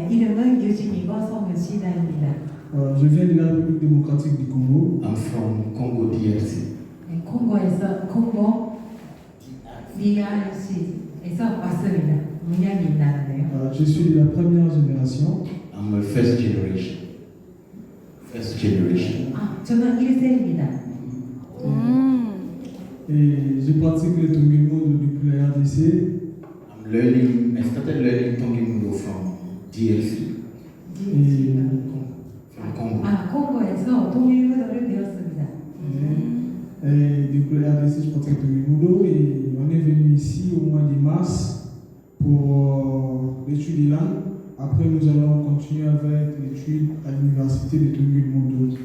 이름은 유진이고 성은 시다입니다. Je viens de la République démocratique du Congo. I'm from Congo DRC. 콩고에서 콩고 DRC에서 왔습니다. 문양이 있다는데요. Je suis de la première génération. I'm a first generation. First generation. 저는 1세입니다. Et je pratique le Tongilmo depuis la RDC. I started learning Tongimundo from DRC. From Congo. 콩고에서 동일무도를 배웠습니다. Et depuis la RDC, je pratique le Tongilmo et on est venu ici au mois de mars pour l'étude des langues. Après, nous allons continuer avec l'étude à l'université de Tongilmo.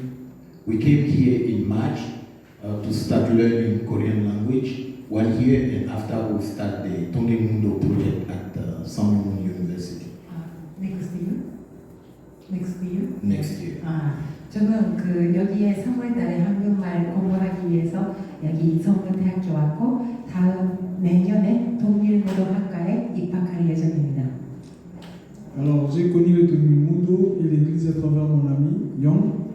We came here in March to start learning Korean language 1 year, and after we start the Tongimundo project at Samyong University. Next year. 저는 여기에 3월달에 한국말 공부하기 위해서 여기 성문대학교 왔고 다음 내년에 동일무도 학과에 입학할 예정입니다. Alors, j'ai connu le Tongilmo et l'église à travers mon ami Young.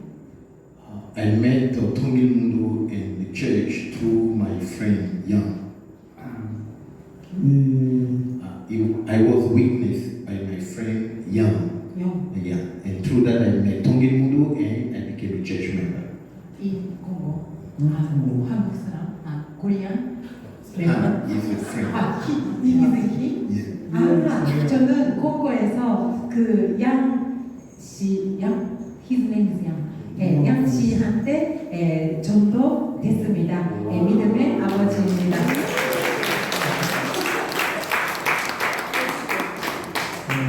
I met Tongimundo and the church through my friend Young. I was witnessed by my friend Young. Yeah, and through that I met Tongimundo and I became a church member. 콩고. 한국 사람. 코리안. He's a friend. he? Yeah. 저는 콩고에서 his name is 양. 양 씨한테 전도됐습니다. 믿음의 아버지입니다.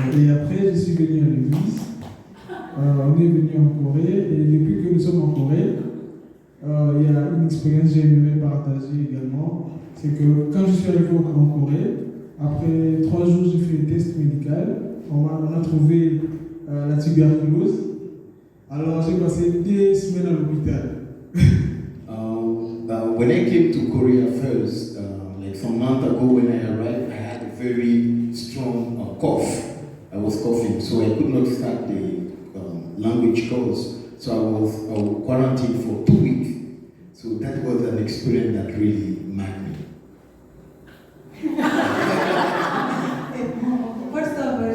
Et après, je suis venu à l'église. On est venu en Corée et depuis que nous sommes en Corée, il y a une expérience que j'aimerais partager également. C'est que quand je suis arrivé en Corée, après 3 jours, j'ai fait un test médical. On a trouvé la tuberculose. Alors j'ai passé 2 semaines à l'hôpital. When I came to Korea first, like some month ago when I arrived, I had a very strong cough. I was coughing, so I could not start the language course. So I was quarantined for 2 weeks. So that was an experience that really marked me. First of all,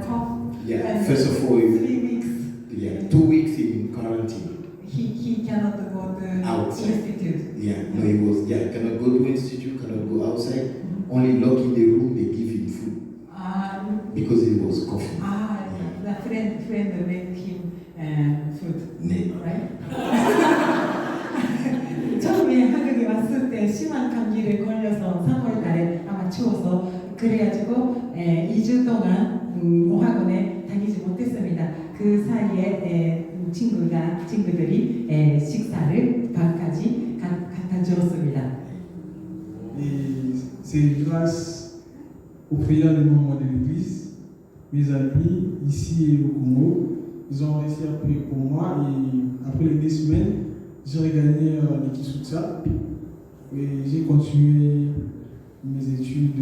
cough. Yeah, first of all, 3 weeks. yeah, 2 weeks in quarantine. He cannot go to Outside. institute. Yeah, no, he was, cannot go to institute, cannot go outside. Only lock in the room, they give him food. Because he was coughing. The friend made him food. 네. Right? 처음에 한국에 왔을 때 심한 감기를 걸려서 3월 달에 아마 추워서 그래가지고 2주 동안 어학원에 다니지 못했습니다. 그 사이에 친구들이 식사를 밥까지 갖다 주었습니다. Et c'est grâce aux prières des membres de l'église, mes amis ici et au Congo, ils ont réussi à prier pour moi et après les 2 semaines, j'ai regagné l'Ikisutsa et j'ai continué mes études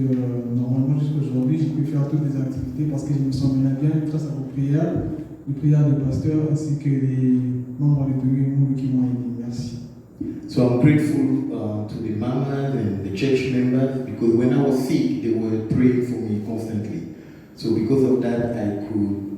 normalement jusqu'à aujourd'hui. J'ai pu faire toutes les activités parce que je me sens bien grâce à vos prières, les prières des pasteurs ainsi que les membres de Tongilmo qui m'ont aidé. Merci. So I'm grateful to the mamas and the church members because when I was sick, they were praying for me constantly. So because of that, I could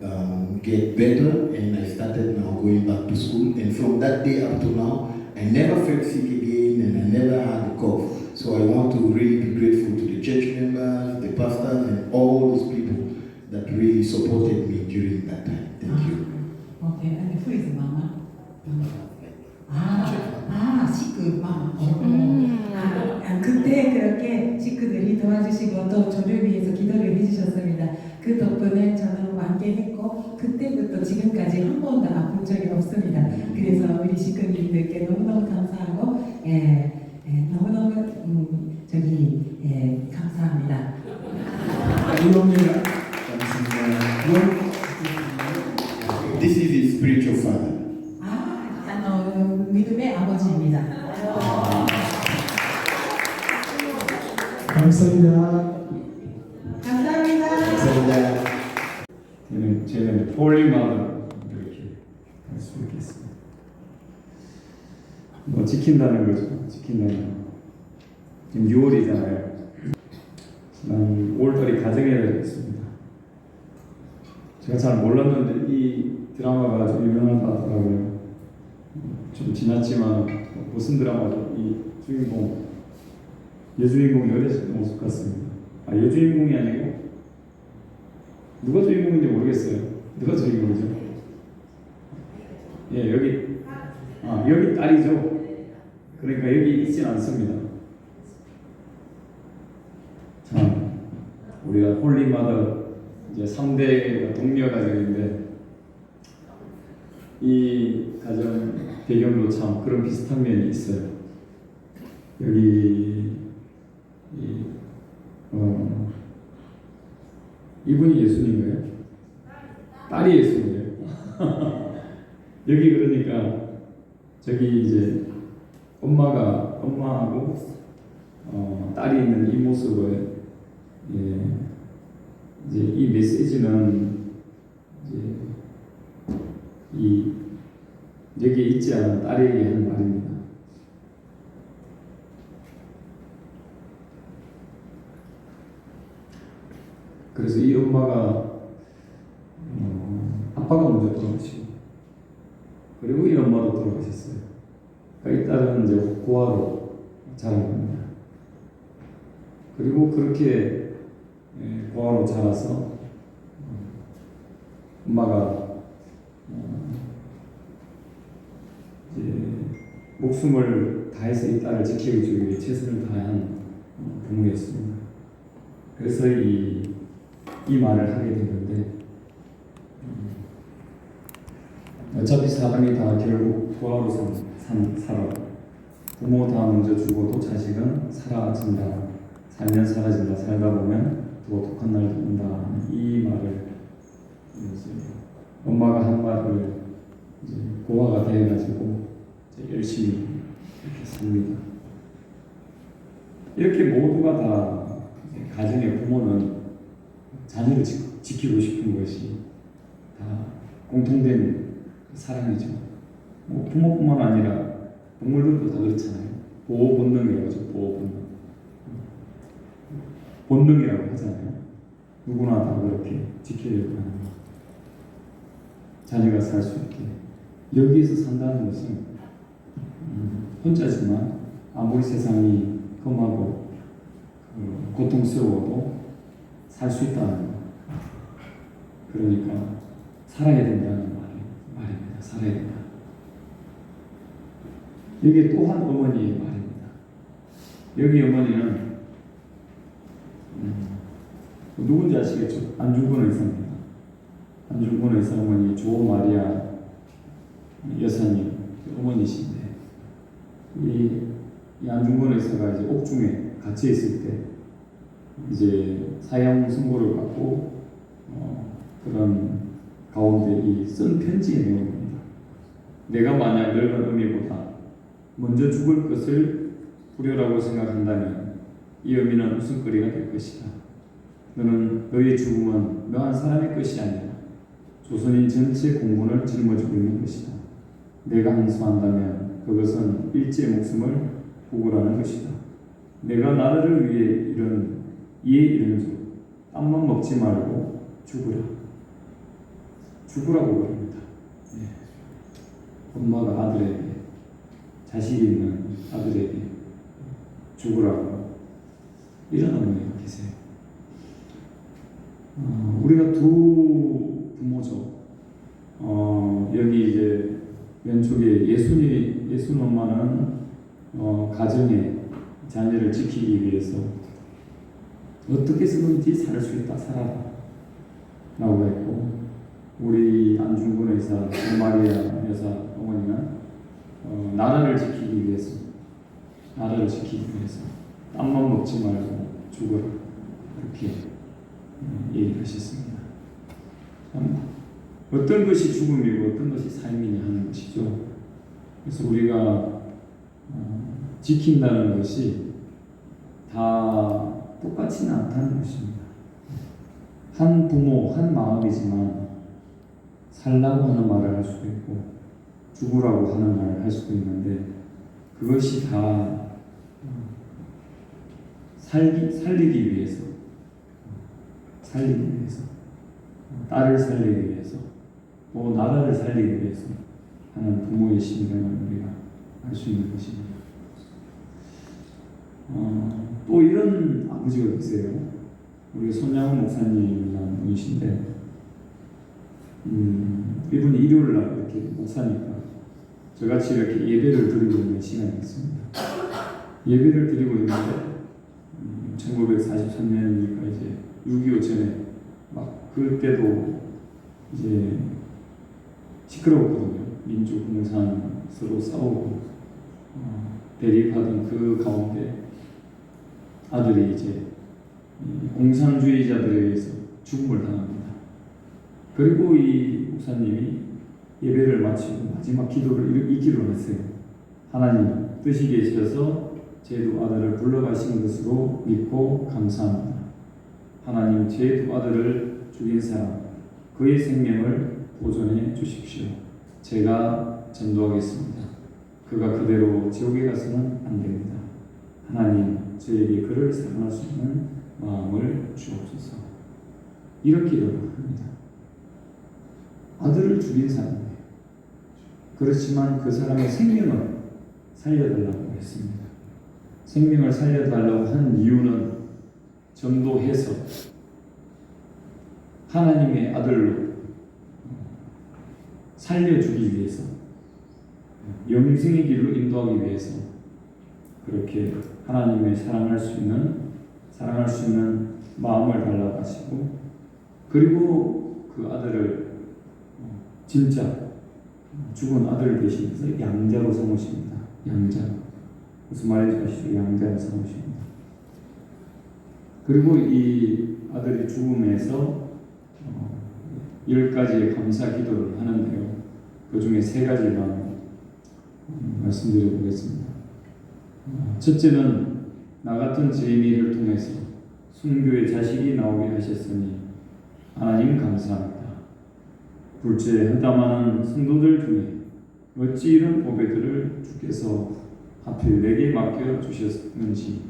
get better and I started now going back to school. And from that day up to now, I never felt sick again and I never had a cough. So I want to really be grateful to the church members, the pastors, and all those people that really supported me during that time. Thank you. Okay, and who is mama? 식구 마마. 그때 그렇게 식구들이 도와주시고 또 저를 위해서 기도를 해주셨습니다. 그 덕분에 저는 완쾌했고 그때부터 지금까지 한 번도 아픈 적이 없습니다. 그래서 우리 식구님들께 너무너무 감사하고 너무너무 감사합니다. This is his spiritual father. 믿음의 아버지입니다. 감사합니다. 감사합니다. 지킨다는 거죠. 지킨다는 거. 지금 6월이잖아요. 지난 5월달이 가정의 달이었습니다. 제가 잘 몰랐는데 이 드라마가 좀 유명하더라고요. 좀 지났지만 무슨 드라마죠? 이 주인공 여주인공이 어렸을 때 모습 같습니다. 아, 여주인공이 아니고 누가 주인공인지 모르겠어요. 누가 주인공이죠? 예, 여기 딸이죠. 그러니까 여기 있진 않습니다. 참 우리가 홀리마더 이제 3대 동료 가정인데 이 가정 배경도 참 그런 비슷한 면이 있어요. 여기 이분이 예수님이에요? 딸이 예수님이에요? 여기 그러니까 저기 이제 엄마하고 딸이 있는 이 모습을 이제 이 메시지는 이제 여기에 있지 않은 딸에게 하는 말입니다. 그래서 이 엄마가 아빠가 먼저 돌아가시고 그리고 이 엄마도 돌아가셨어요. 그러니까 이 딸은 이제 고아로 자란 겁니다. 그리고 그렇게 고아로 자라서 엄마가 이제 목숨을 다해서 이 딸을 지켜주기 위해 최선을 다한 부모였습니다. 그래서 이 말을 하게 됐는데 어차피 사람이 다 결국 고아로 살아. 부모 다 먼저 죽어도 자식은 사라진다. 살면 사라진다. 살다 보면 더 독한 날이 온다. 이 말을 엄마가 한 말을 이제 고아가 되어가지고 열심히 이렇게 삽니다. 이렇게 모두가 다 가정의 부모는 자녀를 지키고 싶은 것이 다 공통된 사랑이죠. 뭐 부모뿐만 아니라 동물들도 다 그렇잖아요. 보호 본능이라고 하죠. 보호 본능. 본능이라고 하잖아요. 누구나 다 그렇게 지키려고 하는 거. 자녀가 살 수 있게. 여기에서 산다는 것은 혼자지만 아무리 세상이 험하고 고통스러워도 살 수 있다는 거. 그러니까 살아야 된다는 말입니다. 살아야 된다. 여기 또 한 어머니의 말입니다. 여기 어머니는 누군지 아시겠죠? 안중근 의사입니다. 안중근 의사 어머니 조마리아 여사님 어머니신데 이 안중근 의사가 이제 옥중에 갇혀 있을 때 이제 사형 선고를 받고 그런 가운데 이 쓴 편지의 내용입니다. 내가 만약 늙은 어미보다 먼저 죽을 것을 두려라고 생각한다면 이 어미는 웃음거리가 될 것이다. 너는 너의 죽음은 너 한 사람의 것이 아니라 조선인 전체 공군을 짊어지고 있는 것이다. 내가 항소한다면 그것은 일제의 목숨을 구걸하는 것이다. 내가 나라를 위해 이런 줄 땀만 먹지 말고 죽으라. 죽으라고 그럽니다. 네. 엄마가 아들에게 자식이 있는 아들에게 죽으라고 이런 어머니가 계세요. 우리가 두 부모죠. 여기 이제 왼쪽에 예순 엄마는 가정에 자녀를 지키기 위해서 어떻게 쓰든지 살 수 있다, 살아라 라고 했고, 우리 안중근 의사, 조마리아 여사 어머니는 나라를 지키기 위해서 땀만 먹지 말고 죽어라 이렇게 얘기하셨습니다. 어떤 것이 죽음이고 어떤 것이 삶이냐 하는 것이죠. 그래서 우리가 지킨다는 것이 다 똑같지는 않다는 것입니다. 한 부모, 한 마음이지만 살라고 하는 말을 할 수도 있고 죽으라고 하는 말을 할 수도 있는데 그것이 다 살리기 위해서, 딸을 살리기 위해서, 또 나라를 살리기 위해서 하는 부모의 심정을 우리가 알 수 있는 것입니다. 또 이런 아버지가 계세요. 우리 손양훈 목사님이라는 분이신데, 이분이 일요일 날 이렇게 목사니까 저같이 이렇게 예배를 드리고 있는 시간이 있습니다. 예배를 드리고 있는데 1943년이니까 이제 6.25 전에 막 그때도 이제 시끄러웠거든요. 민주 공산 서로 싸우고 대립하던 그 가운데 아들이 이제 공산주의자들에 의해서 죽음을 당합니다. 그리고 이 목사님이 예배를 마치고 마지막 기도를 이 기도를 했어요. 하나님 뜻이 계셔서 제 두 아들을 불러가신 것으로 믿고 감사합니다. 하나님 제 두 아들을 죽인 사람 그의 생명을 보존해 주십시오. 제가 전도하겠습니다. 그가 그대로 지옥에 가서는 안 됩니다. 하나님 저에게 그를 사랑할 수 있는 마음을 주옵소서. 이렇게 기도를 합니다. 아들을 죽인 사람이에요. 그렇지만 그 사람의 생명을 살려달라고 했습니다. 생명을 살려달라고 한 이유는 전도해서 하나님의 아들로 살려주기 위해서, 영생의 길로 인도하기 위해서 그렇게 하나님의 사랑할 수 있는 마음을 달라고 하시고, 그리고 그 아들을 진짜 죽은 아들을 대신해서 양자로 삼으십니다. 양자. 무슨 말인지 아시죠? 양자로 삼으십니다. 그리고 이 아들의 죽음에서 10가지의 감사 기도를 하는데요. 그 중에 3가지만 말씀드려 보겠습니다. 첫째는 나 같은 죄인을 통해서 순교의 자식이 나오게 하셨으니 하나님 감사합니다. 둘째, 헌담하는 성도들 중에 어찌 이런 보배들을 주께서 하필 내게 맡겨 주셨는지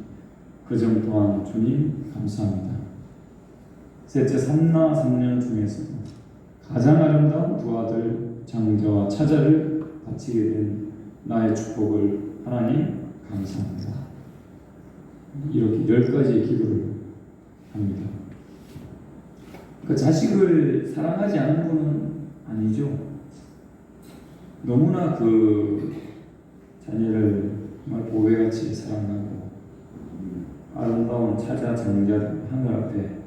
그 점 또한 주님 감사합니다. 셋째, 삼나 삼녀 중에서도 가장 아름다운 두 아들 장자와 차자를 바치게 된 나의 축복을 하나님 감사합니다. 이렇게 10가지의 기도를 합니다. 그 자식을 사랑하지 않는 분은 아니죠. 너무나 그 자녀를 정말 보배같이 사랑하고 아름다운 차자 장자를 하늘 앞에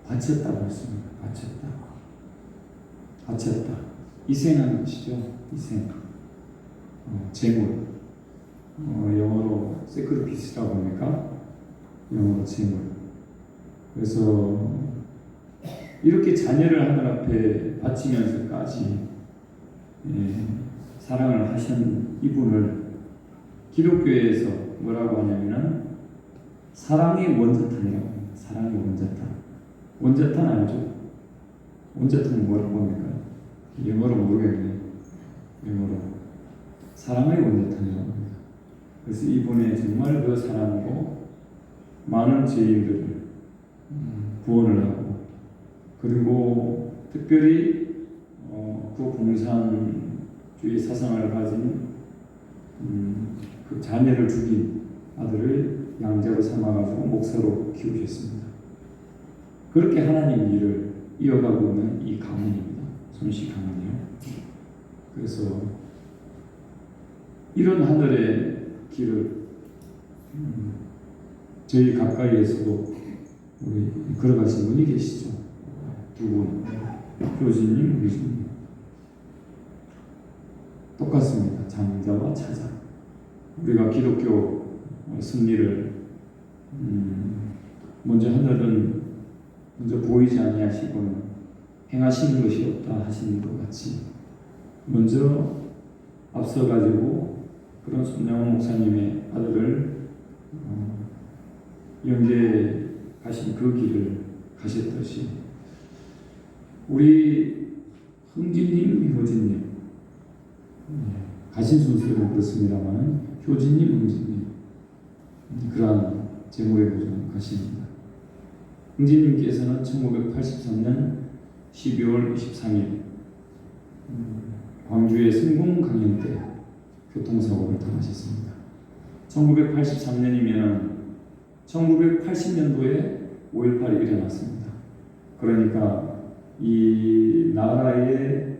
바쳤다고 했습니다. 바쳤다. 희생하는 것이죠. 희생. 재물. 영어로 sacrifice라고 합니까? 영어로 재물. 그래서 이렇게 자녀를 하늘 앞에 바치면서까지 사랑을 하신 이분을 기독교에서 뭐라고 하냐면은 사랑의 원자탄이라고 합니다. 사랑의 원자탄. 원자탄 알죠? 원자탄은 뭐라고 합니까? 영어로 모르겠네. 영어로 사랑의 원자탄이라고 합니다. 그래서 이분의 정말 그 사랑으로 많은 죄인들을 구원을 하고, 그리고 특별히 그 공산주의 사상을 가진 그 자녀를 죽인 아들을 양자로 삼아가지고 목사로 키우셨습니다. 그렇게 하나님 일을 이어가고 있는 이 가문입니다. 손씨 가문이요. 그래서 이런 하늘의 길을 저희 가까이에서도 우리 걸어가신 분이 계시죠. 두 분, 교수님, 교수님. 똑같습니다. 장자와 차자. 우리가 기독교 승리를 먼저 하늘은 먼저 보이지 아니하시고는 행하시는 것이 없다 하시는 것 같이 먼저 앞서가지고 그런 손양훈 목사님의 아들을 영계에 가신 그 길을 가셨듯이 우리 흥진님, 효진님 가신 순서는 그렇습니다만 효진님, 흥진님 그러한 재물의 보존 가십니다. 흥진님께서는 1983년 12월 23일 광주의 성공 강연 때 교통사고를 당하셨습니다. 1983년이면 1980년도에 5.18이 일어났습니다. 그러니까 이 나라의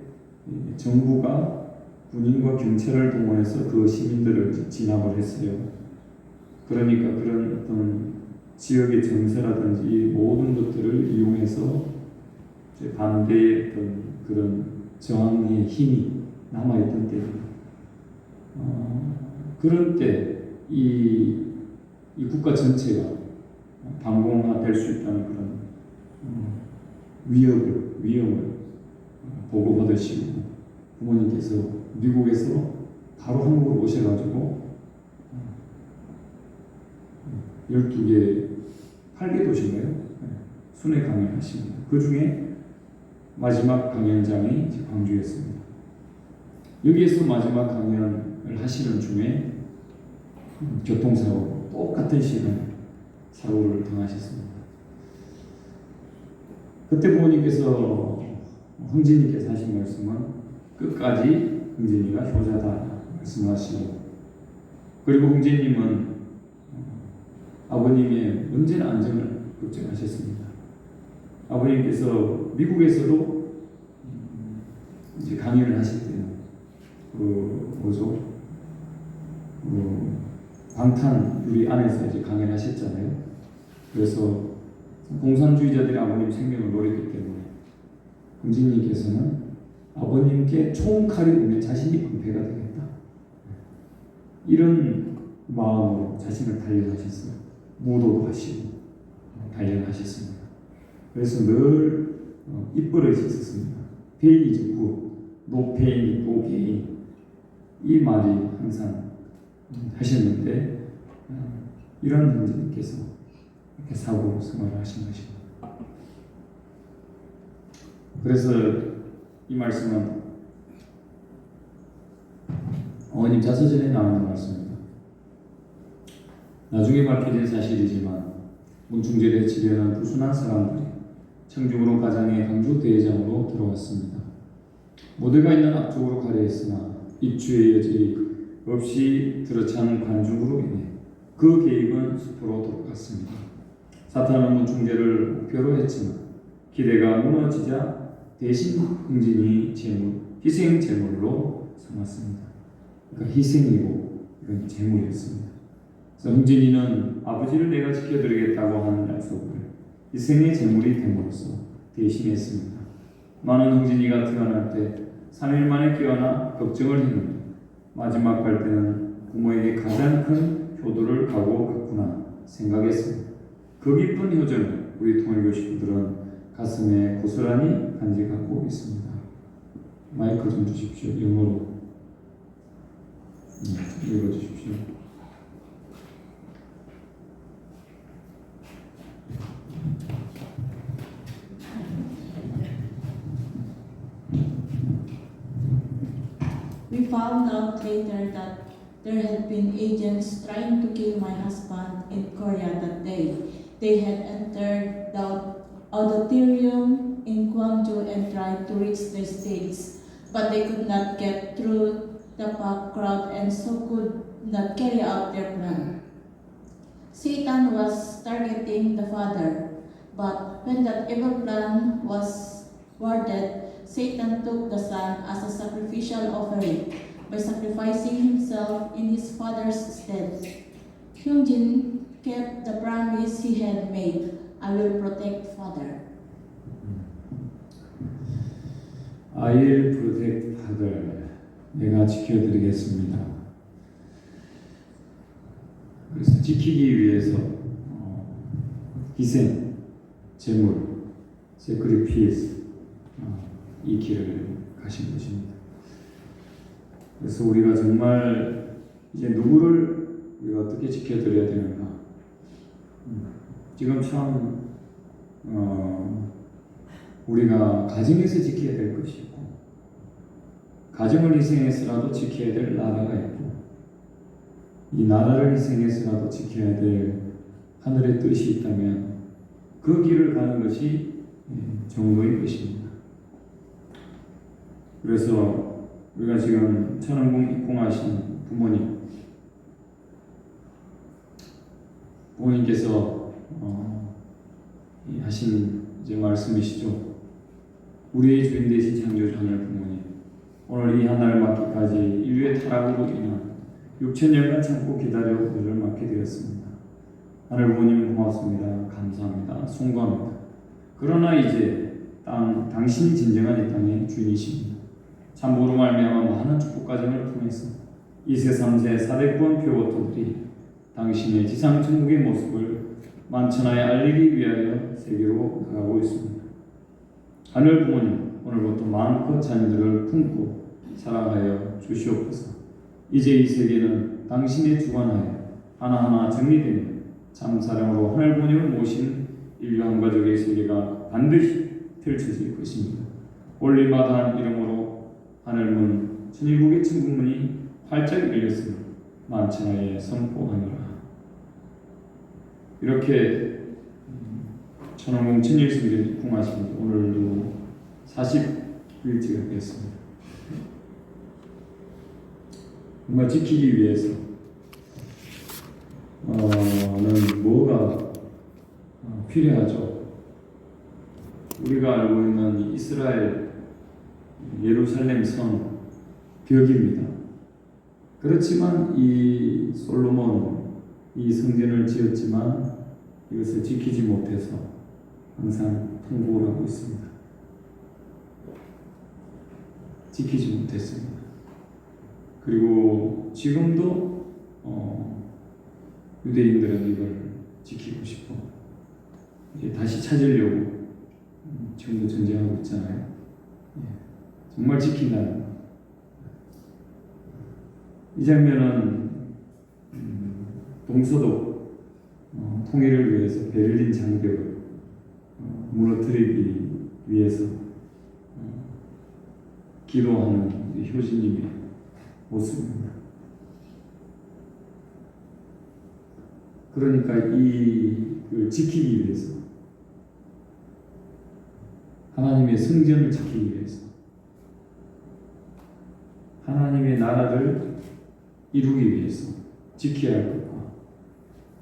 정부가 군인과 경찰을 동원해서 그 시민들을 진압을 했어요. 그러니까 그런 어떤 지역의 정서라든지 모든 것들을 이용해서 반대의 어떤 그런 저항의 힘이 남아있던 때입니다. 그런 때 이 국가 전체가 반공화될 수 있다는 그런 위험을 보고받으시고 부모님께서 미국에서 바로 한국으로 오셔가지고 12개, 8개 도시인가요? 순회 강연을 하십니다. 그 중에 마지막 강연장이 광주였습니다. 여기에서 마지막 강연을 하시는 중에 교통사고, 똑같은 시간에 사고를 당하셨습니다. 그때 부모님께서 흥진이께서 하신 말씀은 끝까지 흥진이가 효자다 말씀하시고, 그리고 흥진님은 아버님의 언제나 안정을 걱정하셨습니다. 아버님께서 미국에서도 이제 강연을 하실 때는 방탄 유리 안에서 이제 강연을 하셨잖아요. 그래서 공산주의자들이 아버님 생명을 노렸기 때문에 흥진님께서는 아버님께 총칼이 오면 자신이 은폐가 되겠다, 이런 마음으로 자신을 단련하셨어요. 무도도 하시고 단련하셨습니다. 그래서 늘 입버릇이 있었습니다. Pain is good, no pain, no gain. 이 말이 항상 하셨는데 이런 분들께서 이렇게 사고로 생활을 하신 것입니다. 그래서 이 말씀은 어머님 자서전에 나오는 말씀입니다. 나중에 밝혀진 사실이지만 문충제에 지배하는 부순한 사람들이 청중으로 가장의 강주 대회장으로 들어왔습니다. 무대가 있는 앞쪽으로 가려 했으나 입주의 여지 없이 들어찬 관중으로 인해 그 계획은 숲으로 돌아갔습니다. 사탄은 문충제를 목표로 했지만 기대가 무너지자 대신 흥진이 희생 제물로 삼았습니다. 그러니까 희생이고 이건 제물이었습니다. 그래서 흥진이는 아버지를 내가 지켜드리겠다고 하는 약속을 희생의 제물이 됨으로써 대신했습니다. 많은 흥진이가 태어날 때 3일 만에 깨어나 걱정을 했는데 마지막 갈 때는 부모에게 가장 큰 효도를 하고 갔구나 생각했습니다. 그 깊은 효정을 우리 통일교 식구들은 가슴에 고스란히 간직하고 있습니다. 마이크 좀 주십시오. 영어로 읽어주십시오. We found out later that there had been agents trying to kill my husband in Korea that day. They had entered the auditorium in Gwangju and tried to reach the stage, but they could not get through the packed crowd and so could not carry out their plan. Satan was targeting the father, but when that evil plan was thwarted, Satan took the son as a sacrificial offering by sacrificing himself in his father's stead. Hyunjin kept the promise he had made. I will protect father. I'll protect father. 내가 지켜드리겠습니다. 그래서 지키기 위해서 희생, 제물, sacrifice 이 길을 가신 것입니다. 그래서 우리가 정말 이제 누구를 우리가 어떻게 지켜드려야 되는가? 지금 참 우리가 가정에서 지켜야 될 것이 있고 가정을 희생해서라도 지켜야 될 나라가 있고 이 나라를 희생해서라도 지켜야 될 하늘의 뜻이 있다면 그 길을 가는 것이 정도인 것입니다. 그래서 우리가 지금 천원궁 입궁하신 부모님께서 하신 이제 말씀이시죠. 우리의 주인 되신 창조주 하늘 부모님, 오늘 이 하나를 맡기까지 인류의 타락으로 인한 6천년간 참고 기다려 우리를 맡게 되었습니다. 하늘 부모님 고맙습니다. 감사합니다. 송구합니다. 그러나 이제 당신이 진정한 이 땅의 주인이십니다. 참고로 말미암아 많은 축복 과정을 통해서 2세, 3세, 400번 표어토들이 당신의 지상 천국의 모습을 만천하에 알리기 위하여 세계로 나가고 있습니다. 하늘 부모님, 오늘부터 마음껏 자녀들을 품고 사랑하여 주시옵소서. 이제 이 세계는 당신의 주관하에 하나하나 정리되며 참 사랑으로 하늘 부모님을 모신 인류 한 가족의 세계가 반드시 펼쳐질 것입니다. 올림마다한 이름으로 하늘문 천일국의 천국문이 활짝 열렸으며 만천하에 선포하노라. 이렇게 천원궁 천일성전 입궁하신 오늘도 40일째가 되었습니다. 정말 지키기 위해서 는 뭐가 필요하죠? 우리가 알고 있는 이스라엘 예루살렘 성 벽입니다. 그렇지만 이 솔로몬 이 성전을 지었지만 이것을 지키지 못해서 항상 통보를 하고 있습니다. 지키지 못했습니다. 그리고 지금도 유대인들은 이걸 지키고 싶어 이제 다시 찾으려고 지금도 전쟁하고 있잖아요. 정말 지킨다는 것. 이 장면은 동서독 통일을 위해서 베를린 장벽을 무너뜨리기 위해서 기도하는 효진님의 모습입니다. 그러니까 이걸 지키기 위해서 하나님의 성전을 지키기 위해서 하나님의 나라를 이루기 위해서 지켜야 할 것과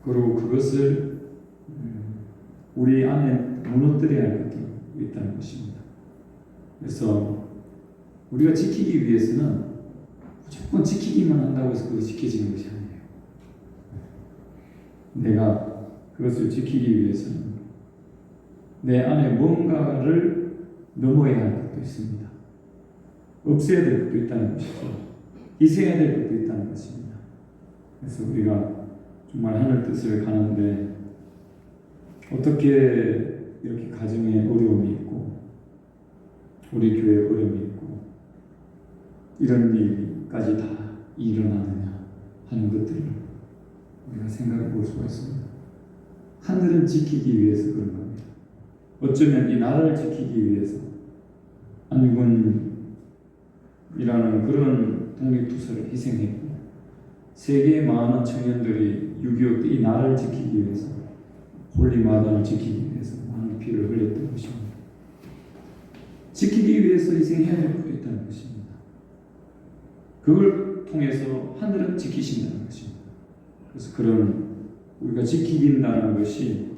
그리고 그것을 우리 안에 무너뜨려야 할 것도 있다는 것입니다. 그래서 우리가 지키기 위해서는 무조건 지키기만 한다고 해서 그것이 지켜지는 것이 아니에요. 내가 그것을 지키기 위해서는 내 안에 뭔가를 넘어야 할 것도 있습니다. 없애야 될 것도 있다는 것이죠. 희생해야 될 것도 있다는 것입니다. 그래서 우리가 정말 하늘 뜻을 가는데 어떻게 이렇게 가정에 어려움이 있고 우리 교회에 어려움이 있고 이런 일까지 다 일어나느냐 하는 것들을 우리가 생각해 볼 수가 있습니다. 하늘을 지키기 위해서 그런 겁니다. 어쩌면 이 나라를 지키기 위해서 안군이라는 그런 독립투사를 희생했고 세계의 많은 청년들이 6.25 때 이 나라를 지키기 위해서 홀리마단을 지키기 위해서 많은 피를 흘렸던 것입니다. 지키기 위해서 희생해야 될 것도 있다는 것입니다. 그걸 통해서 하늘은 지키신다는 것입니다. 그래서 그런 우리가 지키긴다는 것이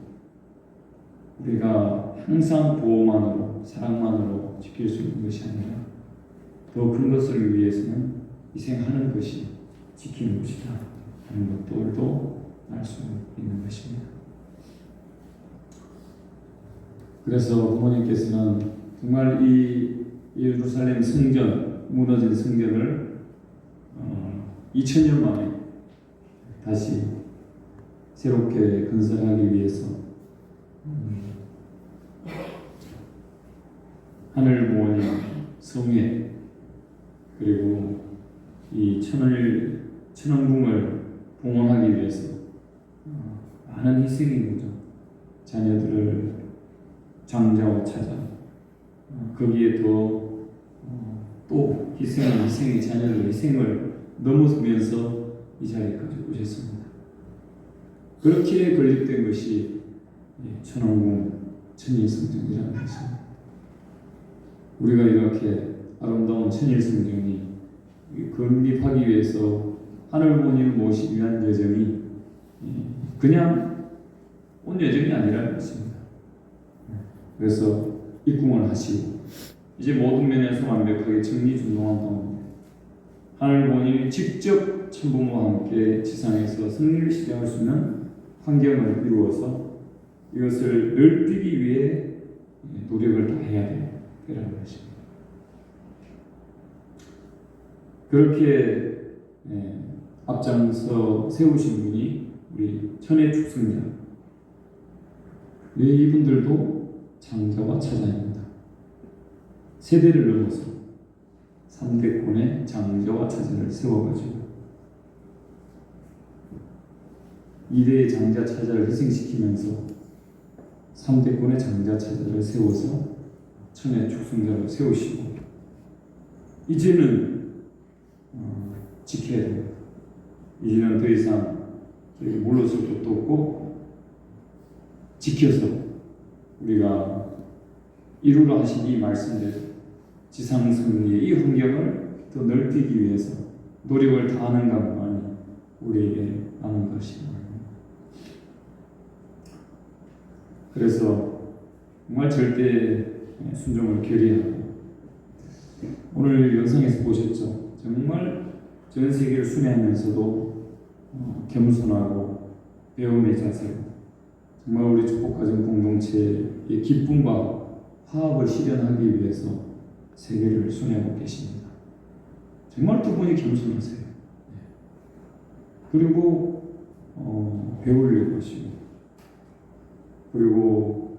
우리가 항상 보호만으로 사랑만으로 지킬 수 있는 것이 아니라 더 큰 것을 위해서는 희생하는 것이 지키는 것이다 하는 것들도 알 수 있는 것입니다. 그래서 부모님께서는 정말 이 예루살렘 성전, 무너진 성전을 2000년 만에 다시 새롭게 건설하기 위해서 하늘 부모님 성회 그리고 이 천원궁을 봉헌하기 위해서 많은 희생인 거죠. 자녀들을 장자와 찾아 거기에 또 또 희생의 자녀들 희생을 넘어서면서 이 자리까지 오셨습니다. 그렇게 건립된 것이 천왕궁 천일성전이라는 것입니다. 우리가 이렇게 아름다운 천일성전이 건립하기 위해서 하늘부모님을 모시기 위한 여정이 그냥 온 여정이 아니라는 것입니다. 그래서 입궁을 하시고 이제 모든 면에서 완벽하게 정리준동한 동안 하늘부모님이 직접 천부모와 함께 지상에서 승리를 시작할 수 있는 환경을 이루어서 이것을 넓히기 위해 노력을 다해야 되라는 것입니다. 그렇게 앞장서 세우신 분이 우리 천의 축성자. 이분들도 장자와 차자입니다. 세대를 넘어서 3대권의 장자와 차자를 세워가지고 2대의 장자 차자를 희생시키면서 3대권의 장자 차자를 세워서 천의 축성자를 세우시고 이제는 지켜야 됩니다. 이제는 더 이상 저에게 물러설 것도 없고 지켜서 우리가 이루라 하신 이 말씀대로 지상승리의 이 환경을 더 넓히기 위해서 노력을 다하는 것만이 우리에게 남은 것입니다. 그래서 정말 절대 순종을 결의하고 오늘 영상에서 보셨죠? 정말 전 세계를 순회하면서도 겸손하고 배움의 자세로 정말 우리 축복가정 공동체의 기쁨과 화합을 실현하기 위해서 세계를 순회하고 계십니다. 정말 두 분이 겸손하세요. 그리고 배우려고 하시고 그리고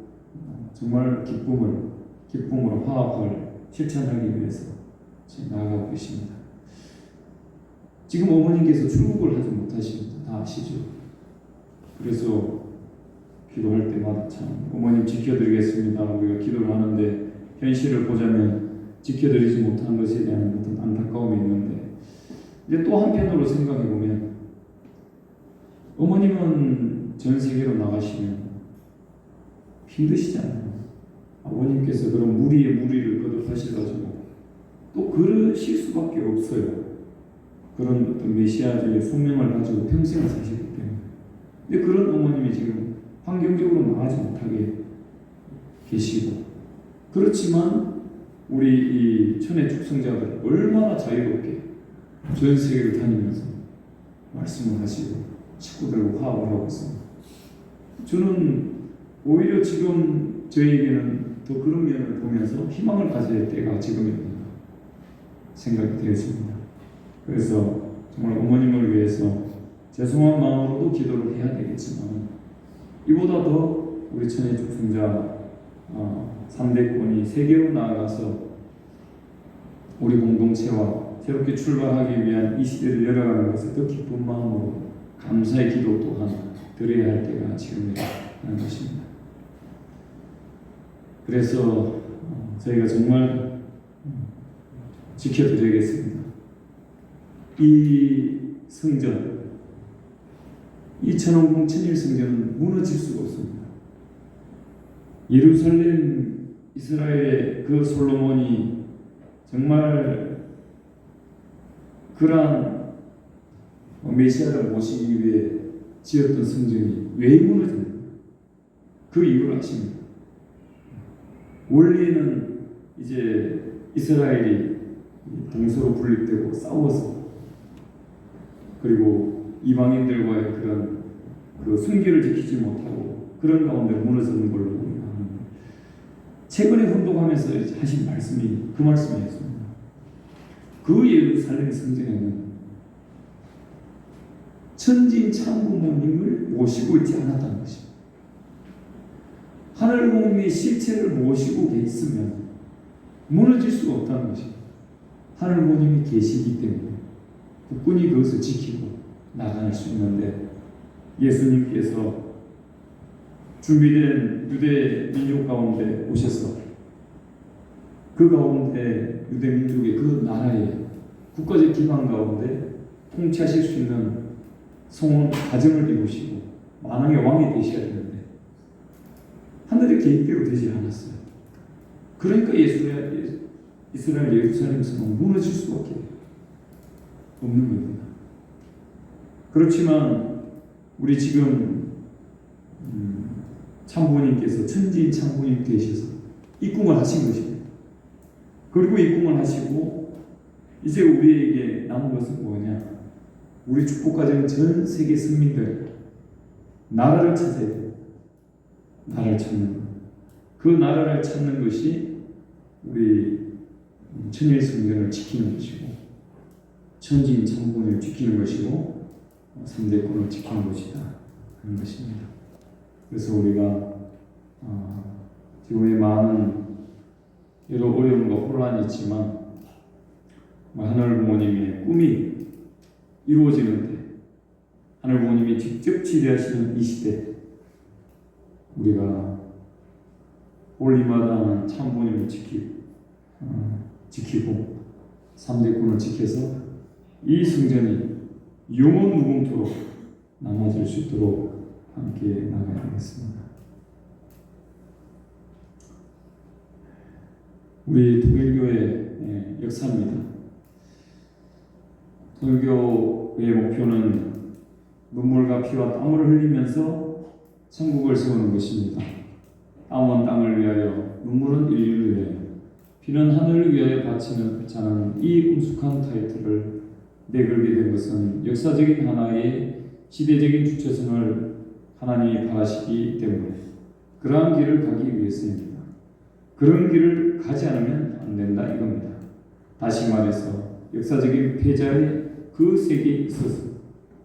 정말 기쁨으로 화합을 실천하기 위해서 나아가고 계십니다. 지금 어머님께서 출국을 하지 못하십니다. 다 아시죠? 그래서 기도할 때마다 참 어머님 지켜드리겠습니다. 우리가 기도를 하는데 현실을 보자면 지켜드리지 못한 것에 대한 어떤 안타까움이 있는데 이제 또 한편으로 생각해 보면 어머님은 전 세계로 나가시면 힘드시잖아요. 아버님께서 그런 무리의 무리를 거듭하셔가지고 또 그러실 수밖에 없어요. 그런 어떤 메시아주의 숙명을 가지고 평생을 사시기 때문에. 근데 그런 어머님이 지금 환경적으로 나가지 못하게 계시고 그렇지만 우리 이 천의 축성자들 얼마나 자유롭게 전 세계를 다니면서 말씀을 하시고 식구들과 화합을 하고 있습니다. 저는 오히려 지금 저희에게는 더 그런 면을 보면서 희망을 가질 때가 지금이구나 생각이 되었습니다. 그래서 정말 어머님을 위해서 죄송한 마음으로도 기도를 해야 되겠지만 이보다 더 우리 천의 축성자 3대권이 세계로 나아가서 우리 공동체와 새롭게 출발하기 위한 이 시대를 열어가는 것을 더 기쁜 마음으로 감사의 기도 또한 드려야 할 때가 지금이라는 것입니다. 그래서 저희가 정말 지켜드려야겠습니다. 이 성전, 이 천왕궁 천일성전은 무너질 수가 없습니다. 예루살렘 이스라엘의 그 솔로몬이 정말 그러한 메시아를 모시기 위해 지었던 성전이 왜 무너집니까? 그 이유를 아십니까? 원래는 이제 이스라엘이 동서로 분립되고 싸워서 그리고 이방인들과의 그런 그 순결을 지키지 못하고 그런 가운데 무너지는 걸로 우리가 하는데 최근에 훈독하면서 하신 말씀이 그 말씀이었습니다. 그 예루살렘 성전에는 천진 참부모님을 모시고 있지 않았다는 것입니다. 하늘부모님의 실체를 모시고 있으면 무너질 수가 없다는 것입니다. 하늘부모님이 계시기 때문에 국군이 그것을 지키고 나갈 수 있는데 예수님께서 준비된 유대 민족 가운데 오셔서 그 가운데 유대민족의 그 나라의 국가적 기반 가운데 통치하실 수 있는 성원 가정을 이루시고 만왕의 왕이 되셔야 되는데 하늘의 계획대로 되지 않았어요. 그러니까 이스라엘 예루살렘 성은 무너질 수밖에 없는 겁니다. 그렇지만 우리 지금 참부님께서 천지인 참부님 되셔서 입궁을 하신 것입니다. 그리고 입궁을 하시고 이제 우리에게 남은 것은 뭐냐? 우리 축복가정 전 세계 선민들 나라를 찾아야 돼요. 나라를 찾는 것. 그 나라를 찾는 것이 우리 천일 성전을 지키는 것이고 천지인 참부님을 지키는 것이고 3대권을 지키는 것이다 하는 것입니다. 그래서 우리가 지금의 많은 여러 어려움과 혼란이 있지만 하늘 부모님의 꿈이 이루어지는데 하늘 부모님이 직접 지배하시는 이 시대 우리가 올리마다 참 부모님을 지키고 3대권을 지켜서 이 성전이 영원 무궁토록 남아질 수 있도록 함께 나가야 되겠습니다. 우리 통일교의 역사입니다. 통일교의 목표는 눈물과 피와 땀을 흘리면서 천국을 세우는 것입니다. 땀은 땅을 위하여, 눈물은 인류를 위하여, 피는 하늘을 위하여 바치는 이 엄숙한 타이틀을 내걸게 된 것은 역사적인 하나의 시대적인 주체성을 하나님이 바라시기 때문에 그러한 길을 가기 위해서입니다. 그런 길을 가지 않으면 안 된다 이겁니다. 다시 말해서 역사적인 패자의 그 세계에 있어서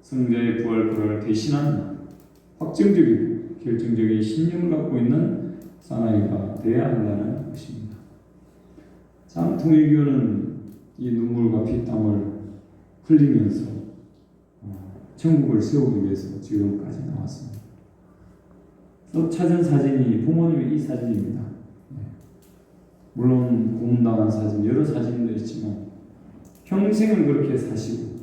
성자의 부활을 대신한 확정적이고 결정적인 신념을 갖고 있는 사나이가 되어야 한다는 것입니다. 참 통일교는 이 눈물과 피땀을 흘리면서 천국을 세우기 위해서 지금까지 나왔습니다. 또 찾은 사진이 부모님의 이 사진입니다. 물론 고문당한 사진, 여러 사진도 있지만 평생을 그렇게 사시고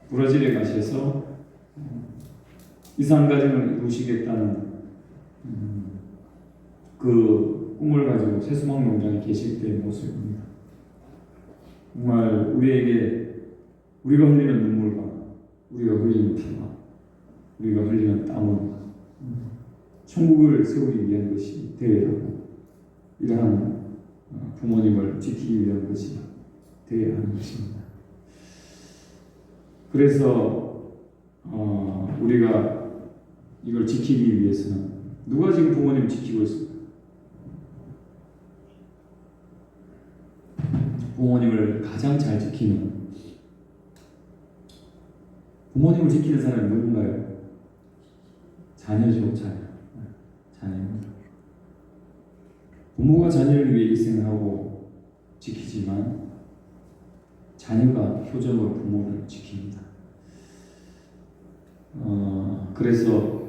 브라질에 가셔서 이산가정을 이루시겠다는 그 꿈을 가지고 새수막 농장에 계실 때의 모습입니다. 정말 우리가 흘리는 눈물과 우리가 흘리는 피와 우리가 흘리는 땀은 천국을 세우기 위한 것이 되어야 하고 이러한 부모님을 지키기 위한 것이 되어야 하는 것입니다. 그래서 우리가 이걸 지키기 위해서는 누가 지금 부모님을 지키고 있습니까? 부모님을 가장 잘 지키는 부모님을 지키는 사람이 누군가요? 자녀죠, 자녀입니다. 부모가 자녀를 위해 희생하고 지키지만 자녀가 효정으로 부모를 지킵니다. 그래서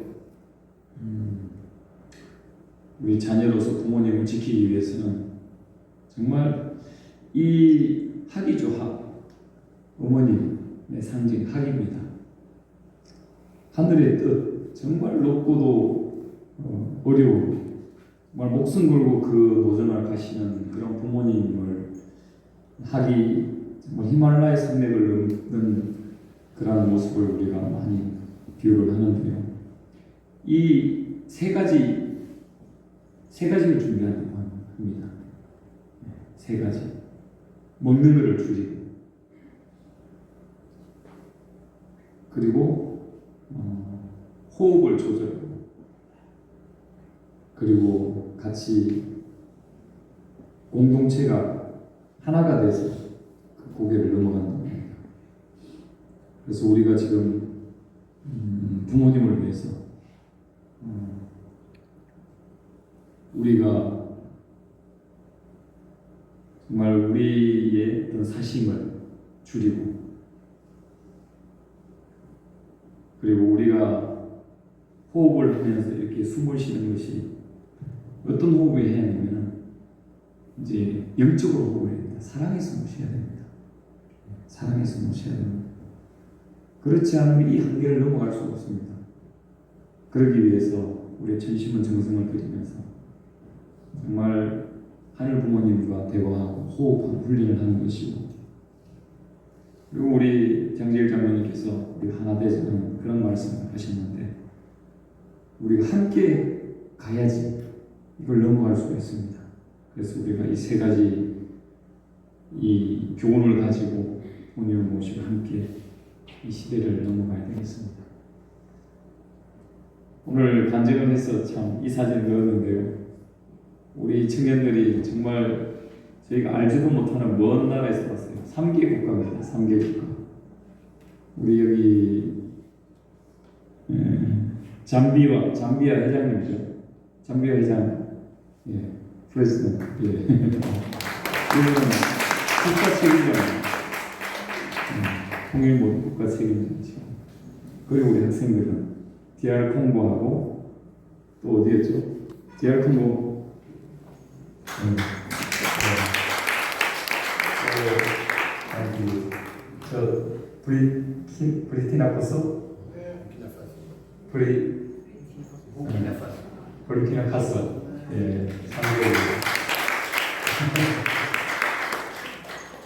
우리 자녀로서 부모님을 지키기 위해서는 정말 이 학이죠, 학. 어머님의 상징 학입니다. 하늘의 뜻, 정말 높고도 어려운, 정말 목숨 걸고 그 노전을 가시는 그런 부모님을 학이 정말 히말라야 산맥을 넘는 그런 모습을 우리가 많이 비유를 하는데요. 이 세 가지를 준비합니다. 세 가지. 먹는 것을 줄이고, 그리고 호흡을 조절하고, 그리고 같이 공동체가 하나가 돼서 그 고개를 넘어간다고 합니다. 그래서 우리가 지금 부모님을 위해서 우리가 정말 우리의 어떤 사심을 줄이고, 그리고 우리가 호흡을 하면서 이렇게 숨을 쉬는 것이 어떤 호흡을 해야 하냐면 이제 영적으로 보호해야 됩니다. 사랑해서 모셔야 됩니다. 사랑해서 모셔야 됩니다. 그렇지 않으면 이 한계를 넘어갈 수가 없습니다. 그러기 위해서 우리의 전심은 정성을 들이면서 정말 하늘 부모님과 대화하고 호흡하는 훈련을 하는 것이고, 그리고 우리 장재일 장로님께서 우리 하나 되자는 그런 말씀을 하셨는데, 우리가 함께 가야지 이걸 넘어갈 수가 있습니다. 그래서 우리가 이 세 가지 이 교훈을 가지고 부모님을 모시고 함께 이 시대를 넘어가야 되겠습니다. 오늘 간증을 해서 참 이 사진을 넣었는데요. 우리 청년들이 정말 저희가 알지도 못하는 먼 나라에서 왔어요. 3개 국가입니다. 3개 국가. 우리 여기 잠비아 회장님이죠. 잠비아 회장, 예, 프레지던트, 예. 이분은 국가 책임자입니다. 통일 모든 국가 책임자이죠. 그리고 우리 학생들은 DR 콩고하고 또 어디였죠? DR 콩고 저 브리키나파소? 브리키나파소. 예, 3개월.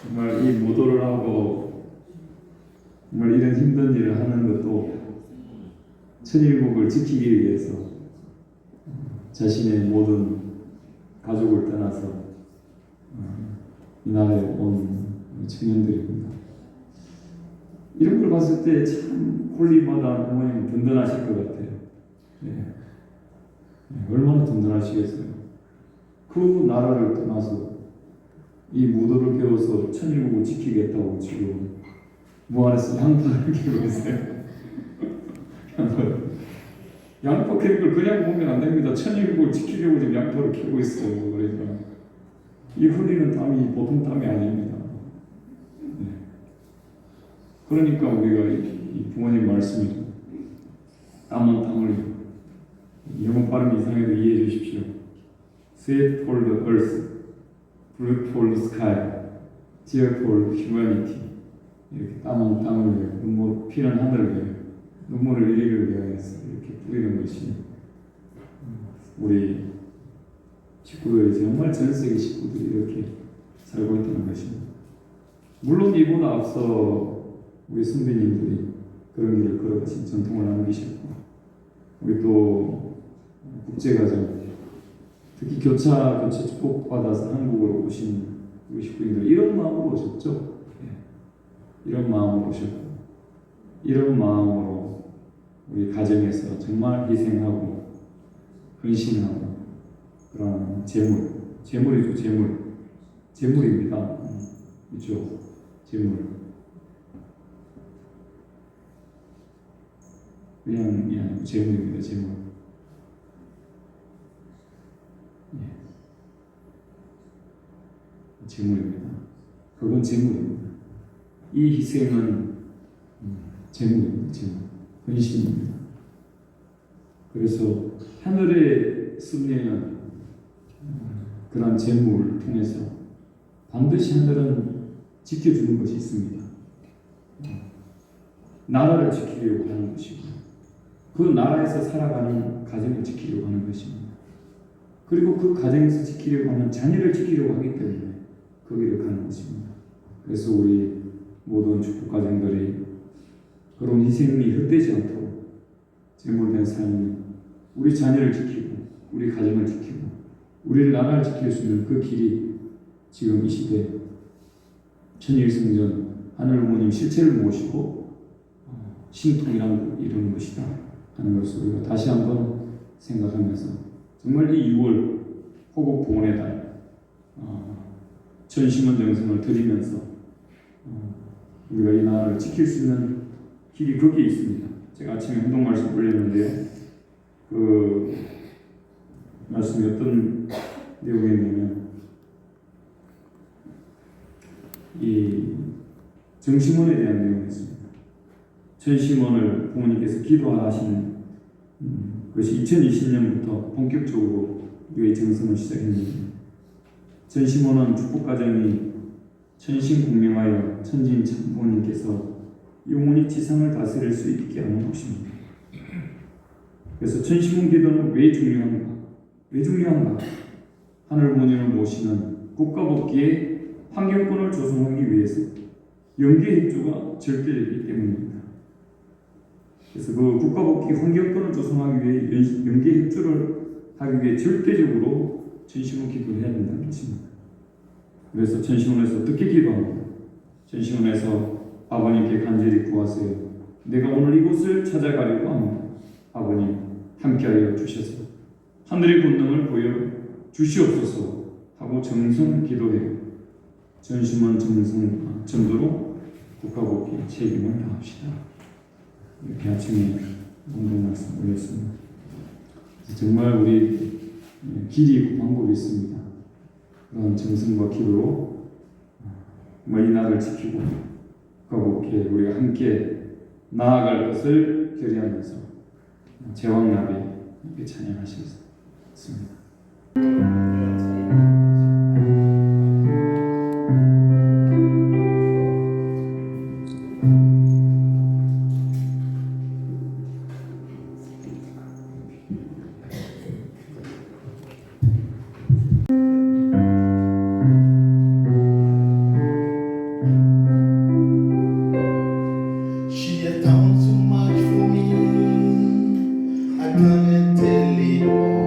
정말 이 모도를 하고 정말 이런 힘든 일을 하는 것도 천일국을 지키기 위해서 자신의 모든 가족을 떠나서 이 나라에 온 청년들입니다. 이런 걸 봤을 때 참 홀리마다 부모님 든든하실 것 같아요. 네. 얼마나 든든하시겠어요. 그 나라를 떠나서 이 무도를 배워서 천일국을 지키겠다고 지금 무안에서 양파를 키우고 있어요. 양파 캐는 걸 그냥 보면 안 됩니다. 천일국을 지키려고 지금 양파를 키우고 있어요. 그러니까 이 흘리는 땀이 보통 땀이 아닙니다. 네. 그러니까 우리가 이 부모님 말씀이 땀은 땀 흘리고, 영어 발음 이상해도 이해해 주십시오. Sweat for the earth, blood for the sky, tear for humanity. 이렇게 땀은 땀을 위해, 눈물, 피는 하늘을 위해, 눈물을 인류를 위하여서 이렇게 뿌리는 것이 우리 식구들이, 정말 전 세계 식구들이 이렇게 살고 있다는 것입니다. 물론 이보다 앞서 우리 선배님들이 그런 길을 걸어가신 전통을 남기셨고, 우리 또 국제가정, 특히 교차 축복받아서 한국으로 오신 우리 식구인들 이런 마음으로 오셨죠. 예. 이런 마음으로 오셨고, 이런 마음으로 우리 가정에서 정말 희생하고 헌신하고 그런 재물이죠. 재물입니다. 그렇죠. 재물. 그냥 재물입니다. 재물. 예. 재물입니다. 그건 재물입니다. 이 희생은 재물입니다. 재물. 헌신입니다. 그래서 하늘의 섭리는 그런 재물을 통해서 반드시 하늘은 지켜주는 것이 있습니다. 나라를 지키려고 하는 것이고, 그 나라에서 살아가는 가정을 지키려고 하는 것입니다. 그리고 그 가정에서 지키려고 하는 자녀를 지키려고 하기 때문에 거기를 가는 것입니다. 그래서 우리 모든 축복 가정들이 그런 희생이 헛되지 않도록 재물된 삶이 우리 자녀를 지키고 우리 가정을 지키고 우리 나라를 지킬 수 있는 그 길이 지금 이 시대 천일성전 하늘 부모님 실체를 모시고 신통이라는 이루는 것이다 하는 것을 우리가 다시 한번 생각하면서 정말 이 6월 호국 봉헌의 달 전심원 정성을 드리면서 우리가 이 나라를 지킬 수 있는 길이 거기에 있습니다. 제가 아침에 운동 말씀 올렸는데요. 그 말씀이 어떤 내용이냐면 이 정심원에 대한 내용이었습니다. 전심원을 부모님께서 기도하시는 것이 2020년부터 본격적으로 우리의 정성을 시작했는데 전시모는 축복가정이 천신공명하여 천진 참부모님께서 영원히 지상을 다스릴 수 있게 하는 것입니다. 그래서 천신문 기도는 왜 중요한가? 왜 중요한가? 하늘 부모님을 모시는 국가복귀의 환경권을 조성하기 위해서 영계 협조가 절대적이기 때문입니다. 그래서 그 국가복귀 환경권을 조성하기 위해 영계 협조를 하기 위해 절대적으로 전시문 기도를 해야 된다는 것입니다. 그래서 전시문에서 어떻게 기도합니까? 전시문에서 아버님께 간절히 구하세요. 내가 오늘 이곳을 찾아가려고 합니다. 아버님 함께하여 주셔서 하늘의 권능을 보여 주시옵소서 하고 정성 기도해요. 전시문 정도로 국가복귀 책임을 다합시다. 이렇게 아침에 공동 말씀 올렸습니다. 정말 우리 길이 있고 방법이 있습니다. 그런 정성과 기도로 이 날을 지키고 국가복귀에 우리가 함께 나아갈 것을 결의하면서 제왕나비 함께 찬양하시겠습니다. She has done so much for me, I can't tell it all.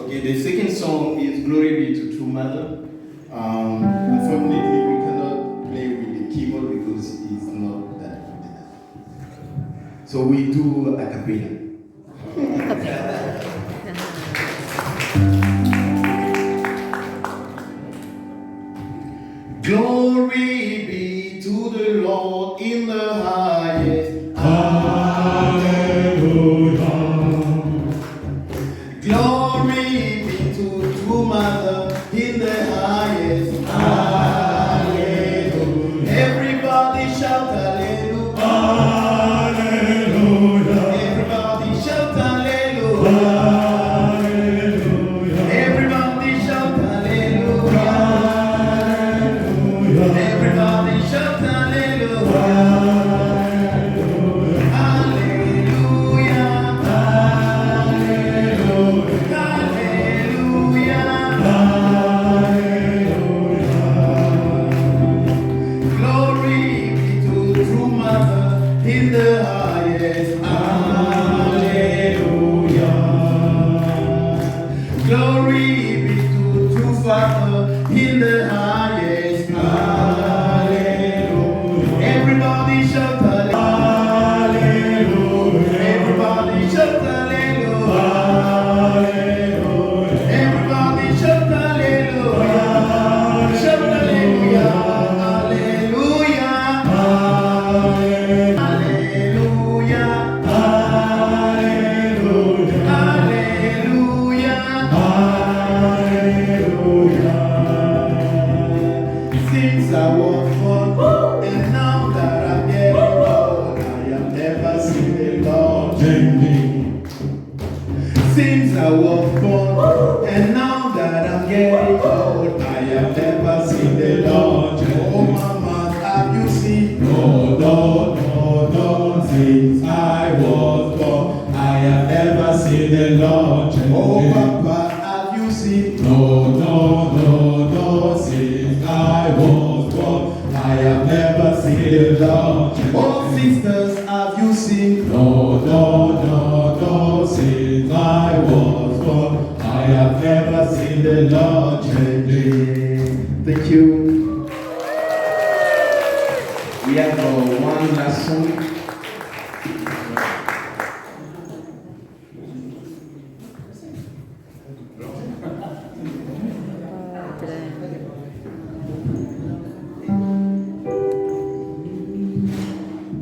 Okay, the second song is Glory Be to True Mother. Unfortunately, we cannot play with the keyboard because it's not that good enough. So we do a cappella. Glory be to the Lord in the highest. Hallelujah. Glory be to true mother in the highest. Hallelujah. Everybody shout hallelujah. Hallelujah. Everybody shout hallelujah. Hallelujah. Everybody shout hallelujah. Everybody shout hallelujah. Hallelujah. Glory be to true mother in the highest. Hallelujah. Glory be to true father in the highest. Hallelujah. Everybody shout hallelujah. Everybody shout hallelujah. Everybody shout hallelujah. Shout hallelujah. Hallelujah. Hallelujah. Hallelujah. Since I was born and now that I'm getting old, I have never seen the Lord changing. Since I was born and now that I'm getting old, I have never seen the Lord change. Oh mama, have you seen? No, no, no, no. Since I was born, I have never seen the Lord change. Oh papa, have you seen? No, no, no, no. Since I was born, I have never seen the Lord change. Oh sisters, have you seen? No, no, no, no. Since I was born, I have never seen the Lord changing. Thank you. We have one last song.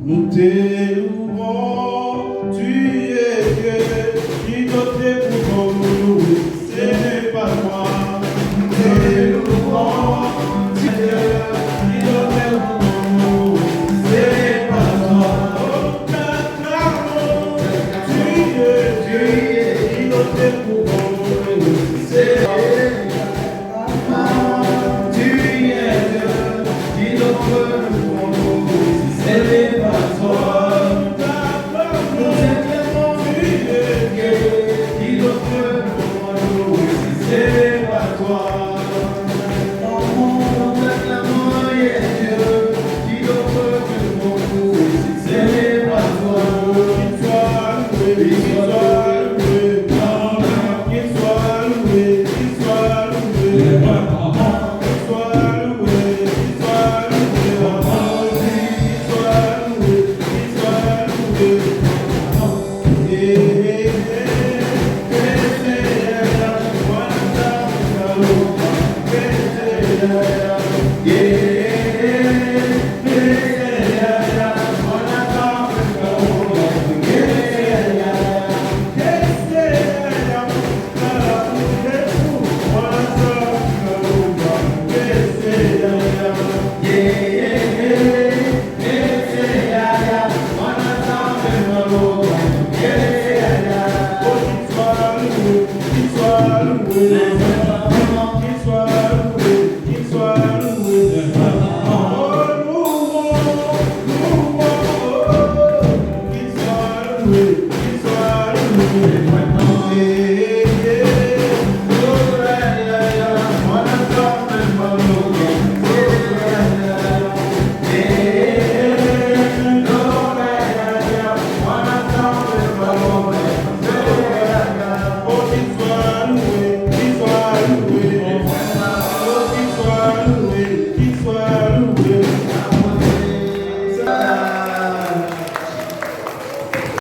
Nous t'élouvons, tu es Dieu, qui doté pour nous louer, ce n'est pas moi. Nous t'élouvons, tu es Dieu, qui doté pour nous louer, ce n'est pas toi. Oh, t'acclamons, tu es Dieu, qui doté pour nous louer, ce n'est pas moi. Tu es Dieu, qui doté pour nous louer, ce n'est pas toi. Yeah.